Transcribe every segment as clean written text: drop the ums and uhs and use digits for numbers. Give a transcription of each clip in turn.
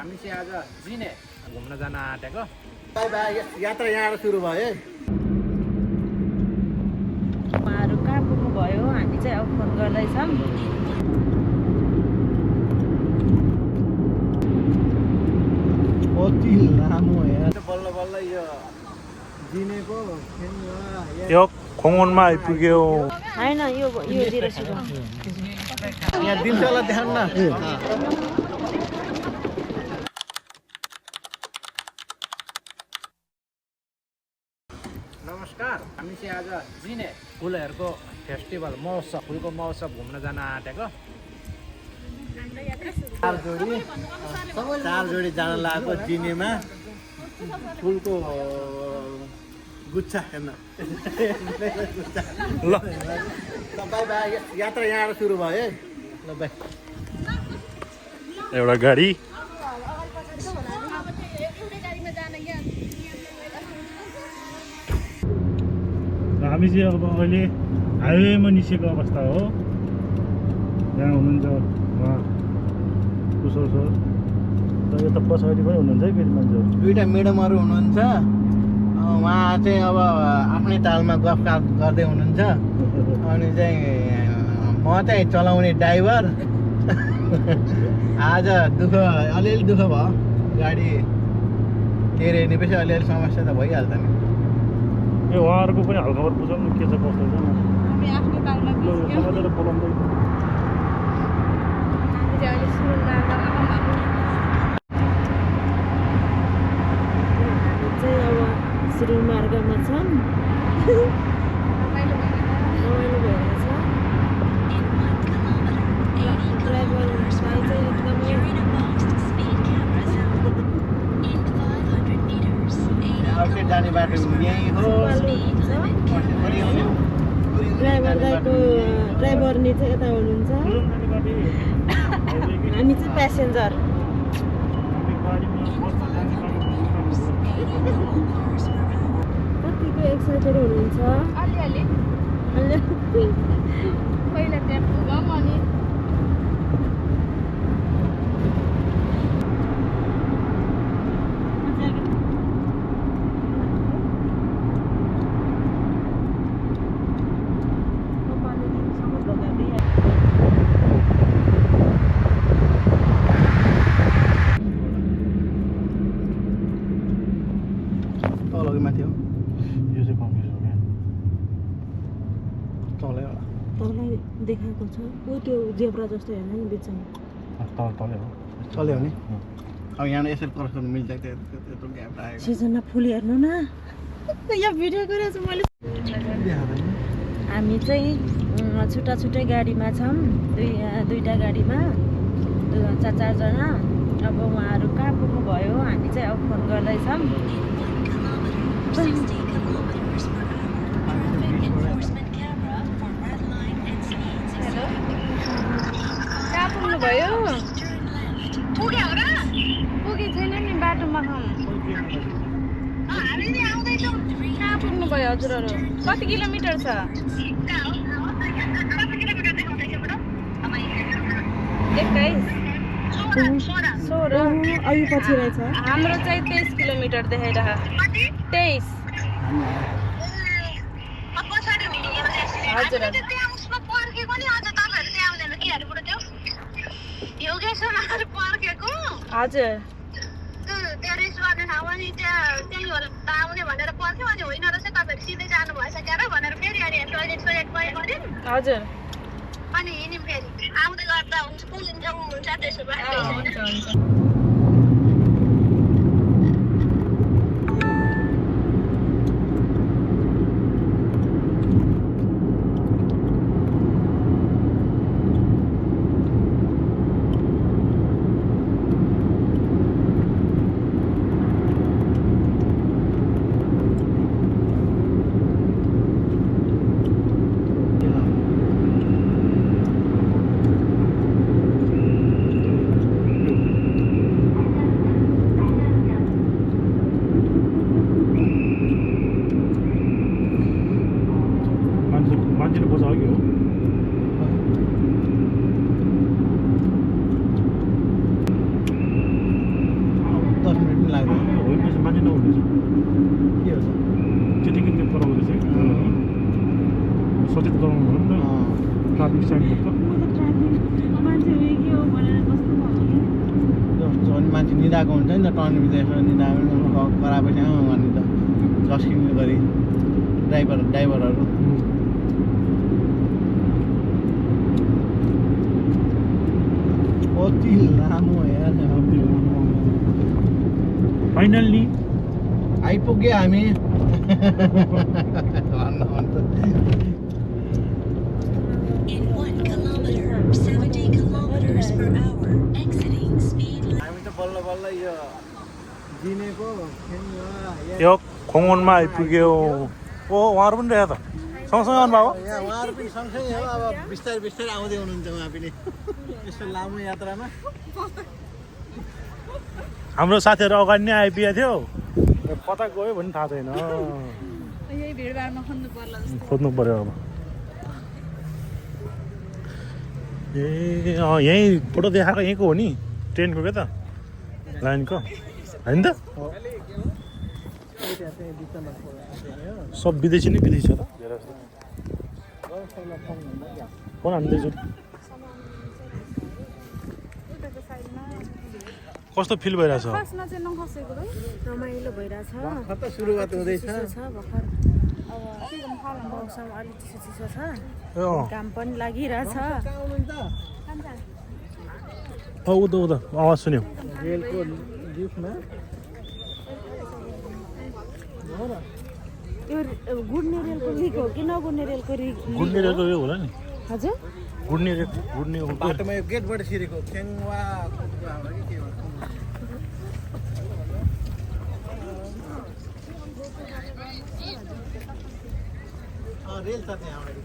हामी चाहिँ आज जिने घुम्न जान आँटेको। बाई बाई, यात्रा यहाँबाट सुरु भयो। उहाँहरू कहाँ पुग्नु भयो, हामी चाहिँ अब फोन गर्दैछौँ। कति लामो यहाँ बल्ल बल्ल यो जिनेको यो खोङनमा आइपुग्यो। होइन यो दिएर सुरु यहाँ दिन्छ होला ध्यान न। नमस्कार, हामी चाहिँ आज जिने फुलहरूको फेस्टिभल महोत्सव, फुलको महोत्सव घुम्न जान आँटेको। चार जोडी जान लागेको जिनेमा फुलको गुच्छा हेर्न। ल बाई बाई, यात्रा यहाँबाट सुरु भयो। ल बाई। एउटा गाडी हामी चाहिँ अब अहिले हाइवेमा निस्केको अवस्था हो। यहाँ हुनुहुन्छ उहाँ कुशल सर र यता पछाडि पनि हुनुहुन्छ है फेरि मान्छेहरू। दुईवटा म्याडमहरू हुनुहुन्छ। उहाँ चाहिँ अब आफ्नै तालमा गफगाफ गर्दै हुनुहुन्छ। अनि चाहिँ म चाहिँ चलाउने ड्राइभर। आज अलिअलि दुःख भयो, गाडी तेरे हिँडेपछि अलिअलि समस्या त भइहाल्छ नि। ए उहाँहरूको पनि हालखबर बुझौँ न, के छ कस्तो छ। हामी आफ्नो तालमा समातेर बोलाउँदै सुरु मार्गमा छौँ। रमाइलो भइरहेछ। ड्राइभर भाइ चाहिँ एकदमै आउटलेट जाने बाटो यहीँ हो। ड्राइभरनी चाहिँ यता हुनुहुन्छ, हामी चाहिँ प्यासेन्जर। कतिको एक्साइटेड हुनुहुन्छ? अलिअलि पहिला त्यहाँ पुगौँ अनि माथि हो। यो चाहिँ कन्फ्युज हो क्या। तलै होला। तँलाई देखाएको छ ऊ त्यो जेब्रा जस्तो हेर्न नि बिचमा। तलै हो। तलै हो नि। अब यहाँ यसरी क्रस गर्नु मिल्छ। त्यत्रो ग्याप आएको। सिजनमा फुल हेर्नु न। यो भिडियो गरेको छु मैले। हामी चाहिँ छुट्टा छुट्टै गाडीमा छौँ। दुईवटा गाडीमा चारजना। अब उहाँहरू कहाँ पुग्नु भयो, हामी चाहिँ अब फोन गर्दैछौँ। कहाँ पुग्नु भयो? पुगेको छैन नि, बाटोमा छौँ। कहाँ पुग्नु भयो हजुरहरू? कति किलोमिटर छ? 16 अघि पछि रहेछ। हाम्रो चाहिँ 23 किलोमिटर देखाइरह। 23 हजुर हजुर हजुर अनि हिँड्यौँ फेरि आउँदै गर्दा हुन्छ पुगिन्छ त्यसो भए। हुन्छ हुन्छ। सचेत गराउनु हो नि त ट्राफिक साइनबाट त म त ट्राफिक मान्छे उयो के हो भनेर कस्तो भयो अनि मान्छे निदाएको हुन्छ नि त टर्न बित्दै निदाएको खराबपछि अनि त जस्किने गरी ड्राइभरहरू कति लामो यार फाइनल्ली आइपुग्यो हामी In 1 kilometer, 70 kilometers per hour, exiting speed limit. हामी त बल्ल बल्ल यो दिनेको यो खोङवनमा आइपुग्यो ओ उहाँहरू पनि रहेछ त सँगसँगै आउनुभएको यहाँ उहाँहरू पनि सँगसँगै हो अब बिस्तारै बिस्तारै आउँदै हुनुहुन्छ उहाँ पनि यस्तो लामो यात्रामा हाम्रो साथीहरू अगाडि नै आइपुगेको थियो कता गयो भन्ने थाहा छैन यही भिडभाडमा खोज्नु पर्ला जस्तो खोज्नु पर्यो अब ए यहीँ फोटो देखाएको यहीँको हो नि ट्रेनको क्या त लाइनको होइन त सब विदेशी नै विदेशी छ त फोन हान्दैछु कस्तो फिल भइरहेछ फर्स्टमा चाहिँ नखसेको है रमाइलो भइरहेछ त सुरुवात हुँदैछ चिसो छ भर्खर अब मौसम अलिक चिसो चिसो छ काम पनि लागिरहेछ उता आवाज सुन्यो रेलको गिफ्टमा यो गुड्ने रेलको लिक हो कि नगुड्ने रेलको गुड्ने रेलको यो होला नि हजुर गुड्ने बाटोमा यो गेटबाट छिरेको ख्याङ्वा के रेल छ त्यहाँबाट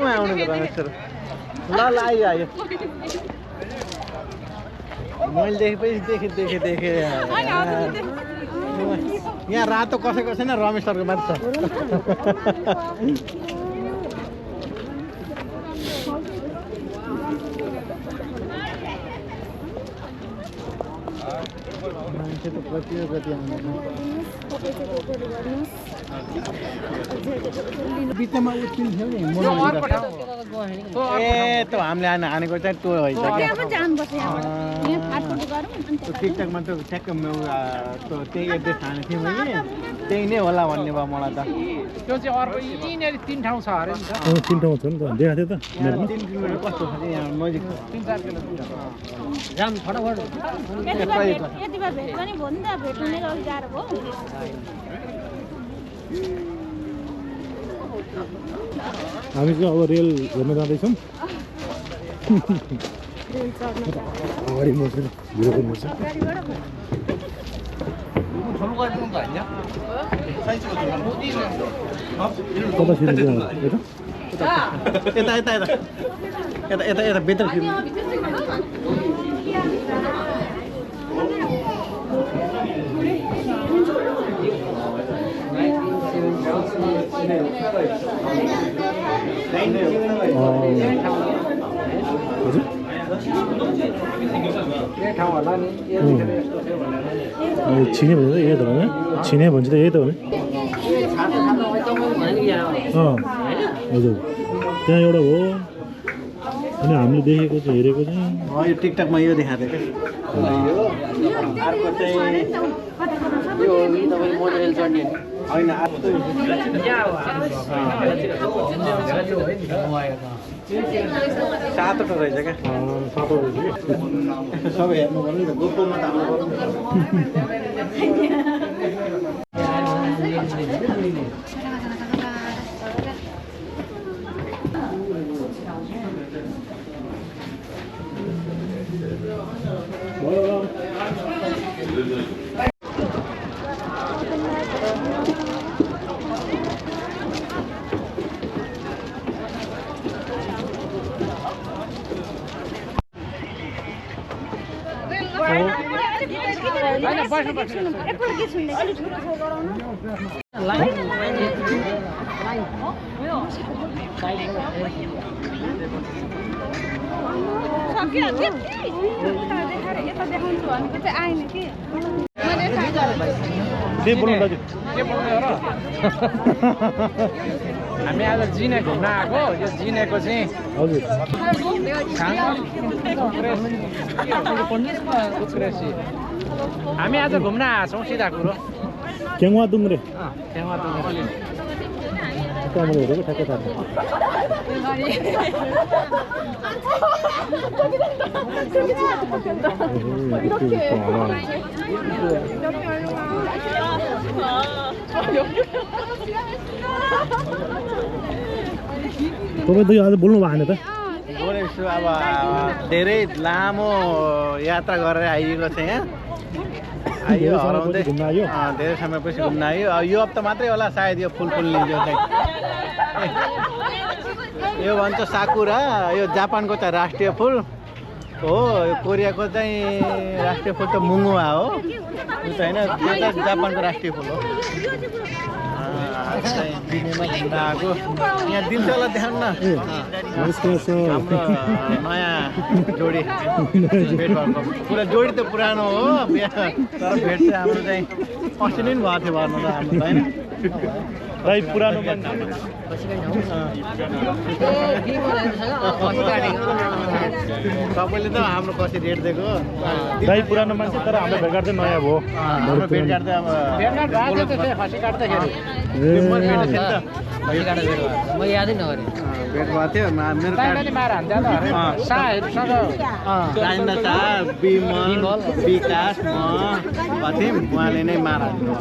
आउनु रमेश ल आयो मैले देखेपछि देखेँ यहाँ रातो कसैको छैन रमेश सरको मात्र छ मान्छे त कति बिचमा उत्रिन्थ्यो नि ए त हामीले हानेको चाहिँ त्यो होइन टिकटकमा त ठ्याक्क त्यही एड्रेस हानेको थिएँ मैले त्यही नै होला भन्ने भयो मलाई त त्यो चाहिँ अर्को यहीँनिर 3 ठाउँ छ अरे नि त 3 ठाउँ छ नि त देखाएको थियो त 3 किलोमिटर कस्तो छ यहाँ नजिक 3-4 किलो जाम फटाफट यति बेर भेट पनि भयो नि त भेट्नु नै अलिक गाह्रो भयो हामी चाहिँ अब रेल हेर्न जाँदैछौँ अगाडि मर्छ भिडियो मर्छ कता छिर्नु यता भित्र छिने भन्छ त यही त हो नि छिने भन्छ त यही त हो नि हजुर त्यहाँ एउटा हो अनि हामीले देखेको चाहिँ हेरेको चाहिँ यो टिकटकमा यो देखाएको थियो क्या अर्को चाहिँ यो तपाईँले मोडल चढ्ने होइन सातवटा रहेछ क्या सबै हेर्नु पर्ने नि गोप्रोमा त हाल्नु बस्नु बस्नु एकपल्ट गीत सुन्ने अलि ठुलो स्वर गराउनु के बोल्नु दाजु के बोल्ने हो र हामी आज जिने घुम्न आएको यो जिनेको चाहिँ हजुर उत्क्रेसी हामी आज घुम्न आएको छौँ सिधा कुरो केङ्वा दुङ्ग्रे त्यहाँ कहाँबाट हेरेको ठ्याक्कै थाहा तपाईँ त आज बोल्नु भएन त बोलेछु अब धेरै लामो यात्रा गरेर आइएको छ यहाँ आइयो हराउँदै घुम्न आयो धेरै समयपछि घुम्न आयो यो हप्ता मात्रै होला सायद यो फुल लिन्छ चाहिँ यो भन्छ साकुरा यो जापानको चाहिँ राष्ट्रिय फुल हो यो कोरियाको चाहिँ राष्ट्रिय फुल त मुङ्गुवा हो यो त होइन त्यो त जापानको राष्ट्रिय फुल हो चाहिँ दिनेमा घुम्न आएको यहाँ दिनचला देखाउनु न हाम्रो नयाँ जोडी भेट भएको पुरा जोडी त पुरानो हो बिहा तर भेट चाहिँ हाम्रो चाहिँ अस्ति नै भएको थियो भन्नु त हाम्रो होइन दाइ पुरानो मान्छे सबैले त हाम्रो कति रेट दिएको दाइ पुरानो मान्छे तर हाम्रो भेटघाट चाहिँ नयाँ भयो हाम्रो भेटघाट चाहिँ अब खसी काट्दाखेरि म यादै नगरेँ भेट भएको थियो मेरो पनि मार हान्थ्यो त साहरूसँग चाइना शाह विमल विकास म थियौँ उहाँले नै मार हाल्नु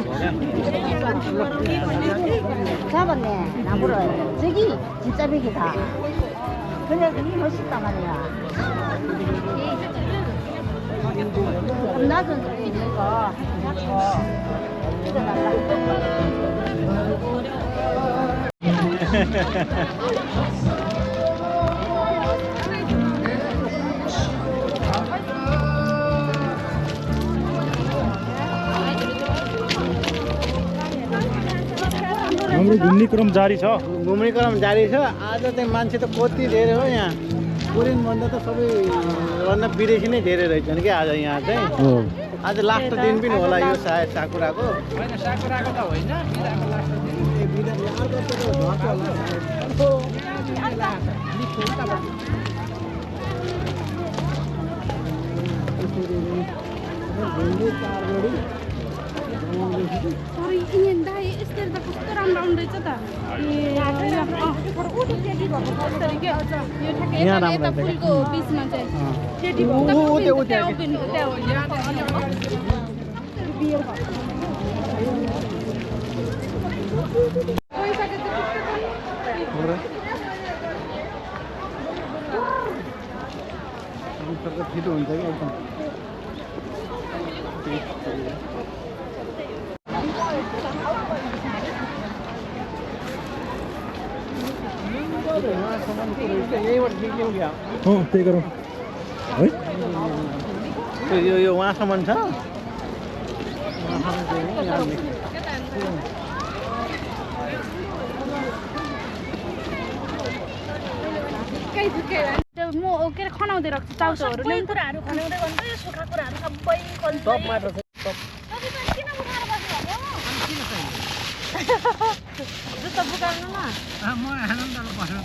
잡았네 나무를 저기 진짜 백이다 근데 그게 멋있단 말이야 나도 있는 거 잡고 찍어달라 हाम्रो घुम्ने क्रम जारी छ घुम्ने क्रम जारी छ आज चाहिँ मान्छे त कति धेरै हो यहाँ कोरियनभन्दा त सबैभन्दा विदेशी नै धेरै रहेछन् कि आज यहाँ चाहिँ आज लास्ट दिन पनि होला यो सायद साकुराको होइन साकुराको त होइन यस्तो कस्तो राम्रो आउँदैछ त यता फुलको बिचमा चाहिँ छिटो हुन्छ कि एकदम त्यही गरौँ है यो वहाँसम्म छ म के अरे खनाउँदै राख्छु चाउचाउहरू कुराहरू खनाउँदै भन्दा यो सुक्खा कुराहरू सबै जुत्ता बुकाउनु न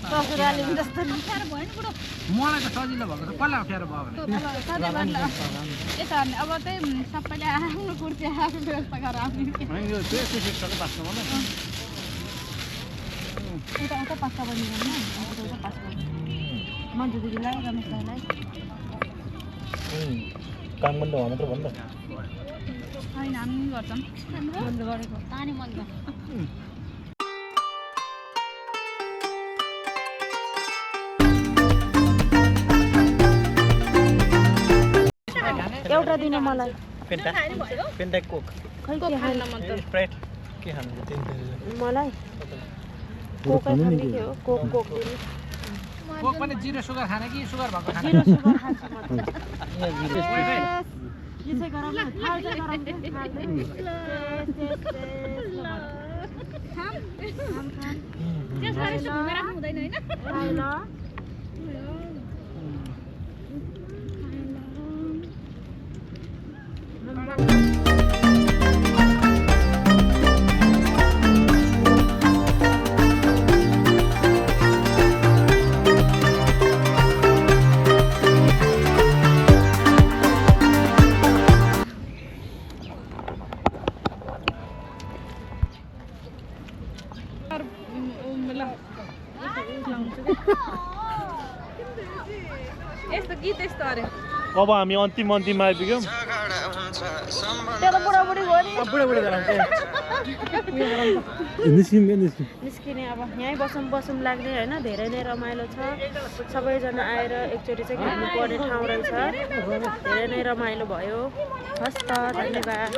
ससुराली जस्तो मलाई त सजिलो भएको त कसलाई अप्ठ्यारो भयो भने यता अब चाहिँ सबैले आफ्नो कुर्ती आफ्नो व्यवस्था गरेर आफ्नो उता उता पास्ता बनिरहनु उता पास्ता मन्जु दिदीलाई रमेश दाईलाई काम गर्नु हो मात्र भन्नु होइन हामी गर्छौँ बन्द गरेको पानी बन्द एउटा दिन मलाई पेन्टा कोक खै के खानु स्प्राइट के खानु मलाई कोकै खाने के हो कोक कोक दिनु कोक पनि 0 सुगर खाने कि सुगर भएको खाने जिरो सुगर खान्छु म चाहिँ गरौँ न थाल चाहिँ गरौँ के थाल ल यस्तो गीत यस्तो अरे अब हामी अन्तिममा आइपुग्यौँ बुढाबुढी गराउँछ निस्किने अब यहीँ बसौँ लाग्ने होइन धेरै नै रमाइलो छ सबैजना आएर एकचोटि चाहिँ घुम्नु पर्ने ठाउँ रहेछ धेरै नै रमाइलो भयो हस् त धन्यवाद